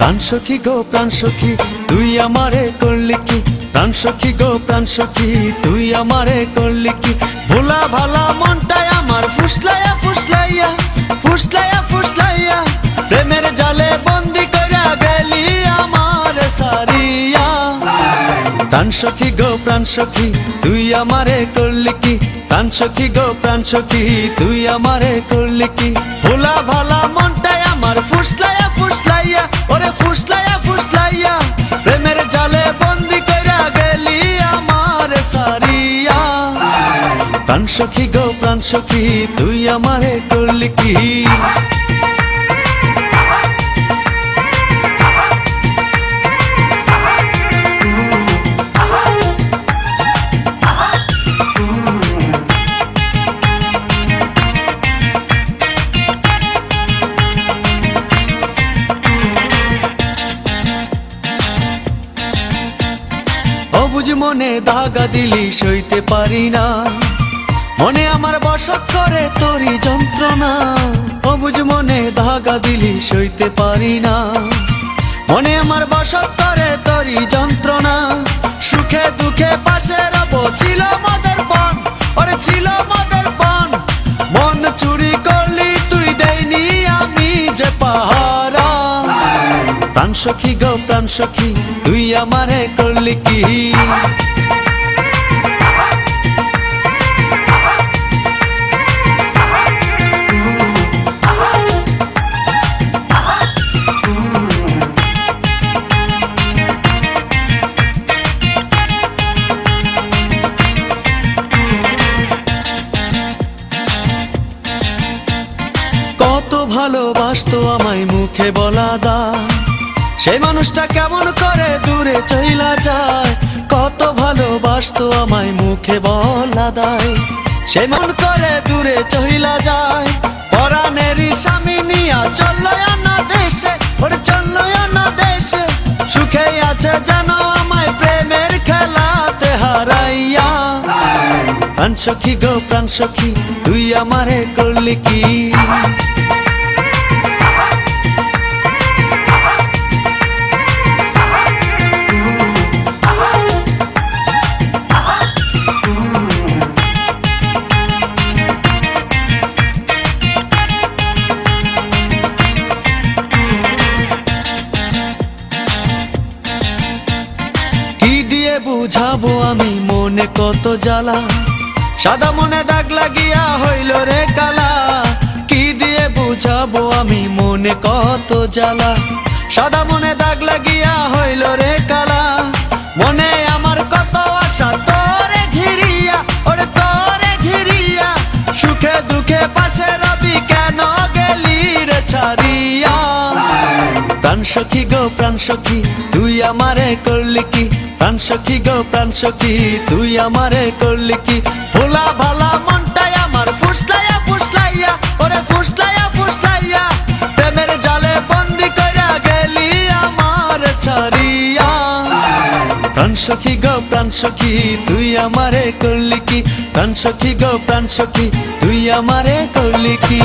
প্রাণ সখী গো প্রাণ সখী তুই আমারে করলি কি, প্রাণ সখী গো প্রাণ সখী তুই আমারে করলি কি। ভোলা ভালা মনটাই আমার ফুসলাইয়া ফুসলাইয়া ফুসলাইয়া ফুসলাইয়া প্রেমের জালে বন্দি কইরা গেলি আমার সারিয়া। প্রাণ সখী গো প্রাণ সখী তুই আমারে করলি কি, প্রাণ সখী গো প্রাণ সখী তুই আমারে করলি কি। ভোলা ভালা মনটাই আমার ফুসলাইয়া ফুসলাইয়া ওরে ফুসলাইয়া ফুসলাইয়া প্রেমের জালে বন্দি কইরা গেলি আমার সারিয়া। প্রাণ সখী গো প্রাণ সখী তুই আমারে করলি কি। অবুঝ মনে দাগা দিলি সইতে পারি না, মনে আমার বশত করে তোরই যন্ত্রণা। অবুঝ মনে দাগা দিলি সইতে পারি না, মনে আমার বশত করে তোরই যন্ত্রণা। সুখে দুঃখে পাশে রব ছিল মদের পণ ওরে ছিল মদের পণ, মন চুরি করলি তুই দেইনি আমি যে পাহারা। প্রাণ সখী গো প্রাণ সখী তুই আমারে করলি কি। কত ভালোবাসতো আমায় মুখে বলা দা, সেই মানুষটা কেমন করে দূরে চইলা যায়। কত ভালোবাসতো আমায় মুখে বলা দায়, সেই মন করে দূরে চইলা যায়। পরাণেরই স্বামী নিয়া চললো না দেশে ওরে চললো না দেশে, সুখে আছে যেন আমায় প্রেমের খেলাতে হারাইয়া। প্রাণ সখী গো প্রাণ সখী তুই আমারে করলি কি। বুঝাবো আমি মনে কত জ্বালা, সাদা মনে দাগ লাগিয়া হইল রে কালা। কি দিয়ে বুঝাবো আমি মনে কত জ্বালা, সাদা মনে দাগ লাগিয়া হইল রে কালা। মনে আমার কত আশা তোরে ঘিরিয়া ওরে তোরে ঘিরিয়া, সুখে দুঃখে পাশে রবি কেন গেলি রে ছাড়িয়া। প্রাণ সখী গো প্রাণ সখী তুই আমারে করলি কি, প্রাণ সখী গো প্রাণ সখী তুই আমারে করলি কি। ভোলা ভালা মনটাই আমার ফুসলাইয়া ফুসলাইয়া ওরে ফুসলাইয়া ফুসলাইয়া প্রেমের জালে বন্দি কইরা গেলি আমার ছাড়িয়া। প্রাণ সখী গো প্রাণ সখী তুই আমারে করলি কি, প্রাণ সখী গো প্রাণ সখী তুই আমারে করলি কি।